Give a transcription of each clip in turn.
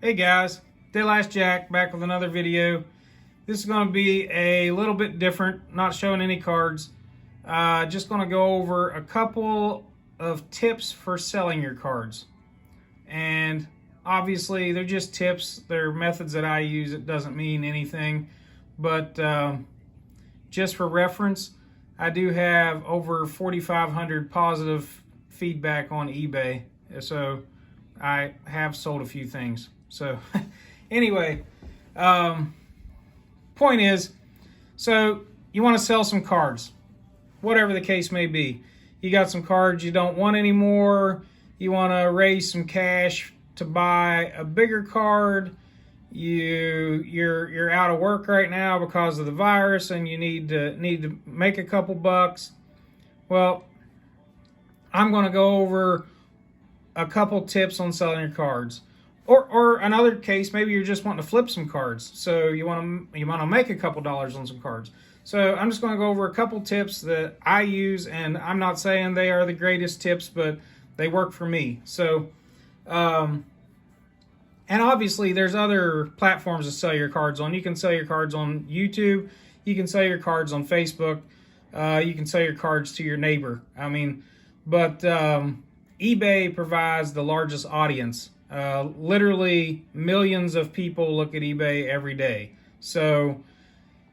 Hey guys, Daylash Jack back with another video. This is going to be a little bit different, not showing any cards. Just going to go over a couple of tips for selling your cards. And obviously they're just tips, they're methods that I use. It doesn't mean anything, but just for reference, I do have over 4,500 positive feedback on eBay. So I have sold a few things. So anyway, point is, so you want to sell some cards, whatever the case may be. You got some cards you don't want anymore. You want to raise some cash to buy a bigger card. You're out of work right now because of the virus, and you need to make a couple bucks. Well, I'm going to go over a couple tips on selling your cards. Or another case, maybe you're just wanting to flip some cards, so you want to make a couple dollars on some cards. So I'm just going to go over a couple tips that I use, and I'm not saying they are the greatest tips, but they work for me. So, and obviously there's other platforms to sell your cards on. You can sell your cards on YouTube. You can sell your cards on Facebook. You can sell your cards to your neighbor. But eBay provides the largest audience. Literally millions of people look at eBay every day. So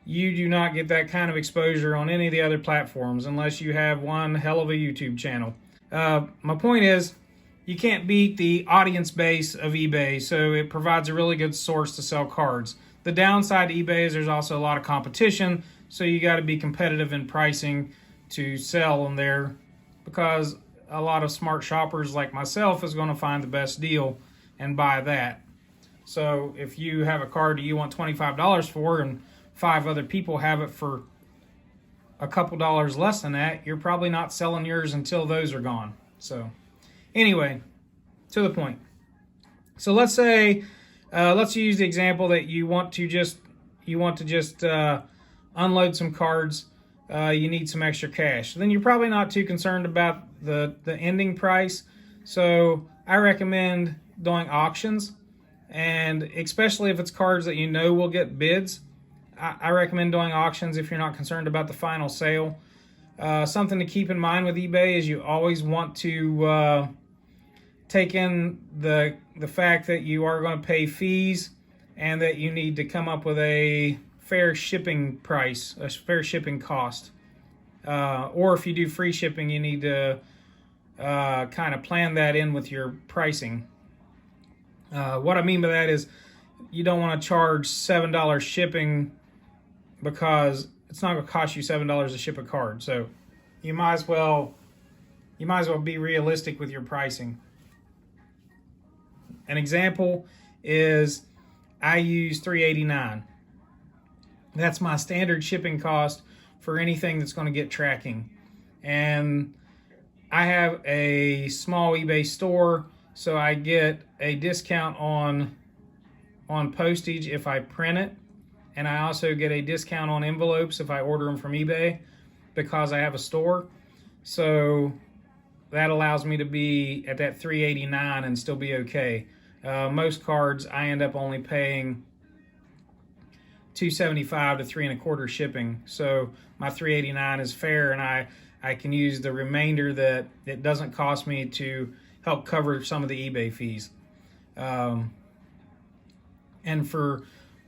you do not get that kind of exposure on any of the other platforms unless you have one hell of a YouTube channel. My point is, you can't beat the audience base of eBay, so it provides a really good source to sell cards. The downside to eBay is there's also a lot of competition, so you got to be competitive in pricing to sell on there, because a lot of smart shoppers like myself is going to find the best deal and buy that. So if you have a card that you want $25 for and 5 other people have it for a couple dollars less than that, you're probably not selling yours until those are gone. So anyway, to the point. So let's say, let's use the example that you want to just unload some cards. You need some extra cash. Then you're probably not too concerned about the ending price. So I recommend doing auctions, and especially if it's cards that you know will get bids, I recommend doing auctions if you're not concerned about the final sale. Something to keep in mind with eBay is you always want to take in the fact that you are going to pay fees, and that you need to come up with a fair shipping price, a fair shipping cost. Or if you do free shipping, you need to kind of plan that in with your pricing. What I mean by that is you don't want to charge $7 shipping, because it's not going to cost you $7 to ship a card. So you might as well be realistic with your pricing. An example is I use $3.89. That's my standard shipping cost for anything that's going to get tracking. And I have a small eBay store, so I get a discount on postage if I print it. And I also get a discount on envelopes if I order them from eBay, because I have a store. So that allows me to be at that $3.89 and still be okay. Most cards I end up only paying $2.75 to $3.25 shipping. So my $3.89 is fair, and I can use the remainder that it doesn't cost me to help cover some of the eBay fees. And for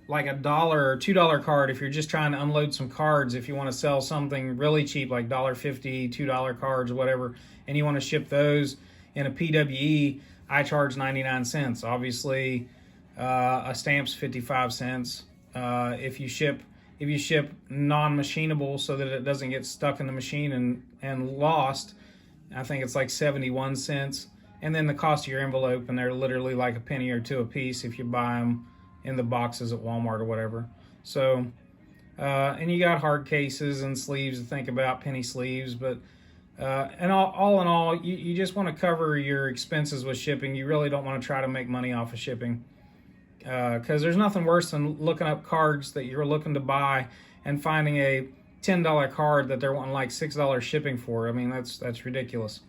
like $1 or $2 card, if you're just trying to unload some cards, if you want to sell something really cheap like $1.50, $2 cards or whatever, and you want to ship those in a PWE, I charge 99 cents. Obviously, a stamp's 55 cents. If you ship non-machinable so that it doesn't get stuck in the machine and lost, I think it's like 71 cents. And then the cost of your envelope, and they're literally like a penny or two a piece if you buy them in the boxes at Walmart or whatever. So, and you got hard cases and sleeves to think about, penny sleeves, but and all in all, you just want to cover your expenses with shipping. You really don't want to try to make money off of shipping, because there's nothing worse than looking up cards that you're looking to buy and finding a $10 card that they're wanting like $6 shipping for. I mean, that's ridiculous.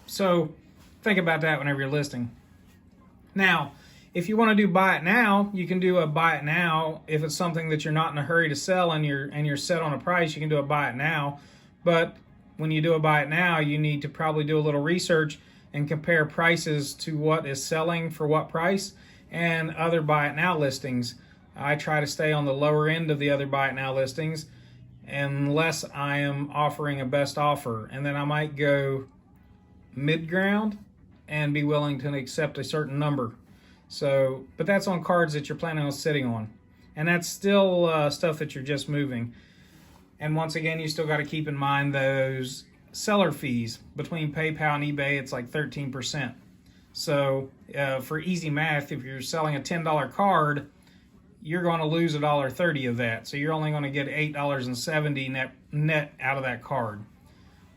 So think about that whenever you're listing. Now, If you want to do buy it now, you can do a buy it now. If it's something that you're not in a hurry to sell and you're set on a price, you can do a buy it now. But when you do a buy it now, you need to probably do a little research and compare prices to what is selling for what price and other buy it now listings. I try to stay on the lower end of the other buy it now listings unless I am offering a best offer, and then I might go mid ground and be willing to accept a certain number. So, but that's on cards that you're planning on sitting on, and that's still stuff that you're just moving. And once again, you still got to keep in mind those seller fees. Between PayPal and eBay, it's like 13%. So for easy math, if you're selling a $10 card, you're going to lose $1.30 of that. So you're only going to get $8.70 net out of that card.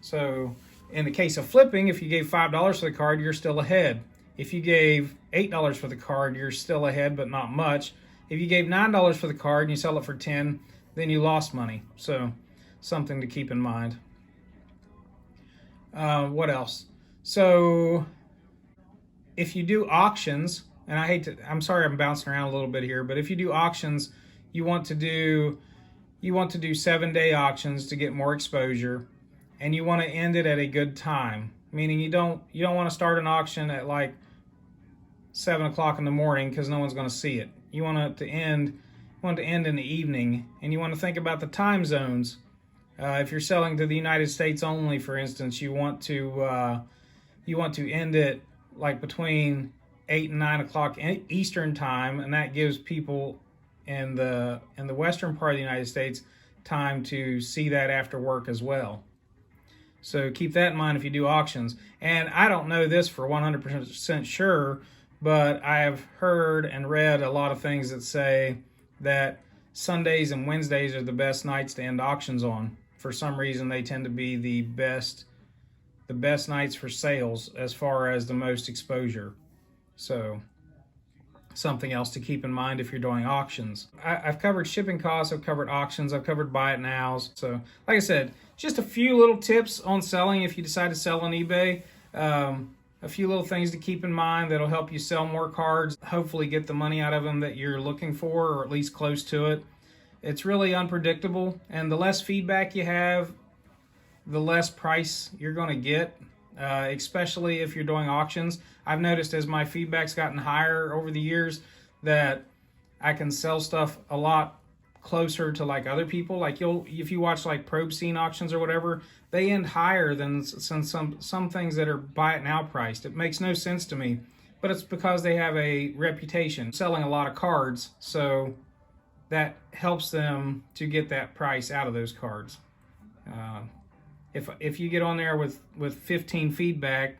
So in the case of flipping, if you gave $5 for the card, you're still ahead. If you gave $8 for the card, you're still ahead, but not much. If you gave $9 for the card and you sell it for $10, then you lost money. So something to keep in mind. What else? So if you do auctions, and I'm sorry I'm bouncing around a little bit here, but if you do auctions, you want to do 7-day auctions to get more exposure, and you want to end it at a good time. Meaning you don't want to start an auction at like 7 o'clock in the morning because no one's going to see it. You want it to end in the evening, and you want to think about the time zones. If you're selling to the United States only, for instance, you want to end it like between 8 and 9 o'clock Eastern time, and that gives people in the western part of the United States time to see that after work as well. So keep that in mind if you do auctions. And I don't know this for 100% sure, but I have heard and read a lot of things that say that Sundays and Wednesdays are the best nights to end auctions on. For some reason, they tend to be the best nights for sales as far as the most exposure. So something else to keep in mind if you're doing auctions. I've covered shipping costs, I've covered auctions, I've covered buy it nows. So like I said, just a few little tips on selling if you decide to sell on eBay. A few little things to keep in mind that'll help you sell more cards, hopefully get the money out of them that you're looking for, or at least close to it. It's really unpredictable, and the less feedback you have, the less price you're going to get, especially if you're doing auctions. I've noticed as my feedback's gotten higher over the years that I can sell stuff a lot closer to like other people. Like if you watch like probe scene auctions or whatever, they end higher than some things that are buy it now priced. It makes no sense to me, but it's because they have a reputation selling a lot of cards, so that helps them to get that price out of those cards. If you get on there with 15 feedback,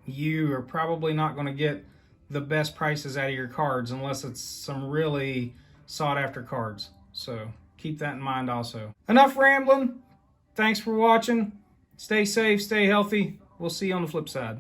you are probably not going to get the best prices out of your cards unless it's some really sought after cards. So keep that in mind also. Enough rambling. Thanks for watching. Stay safe, stay healthy. We'll see you on the flip side.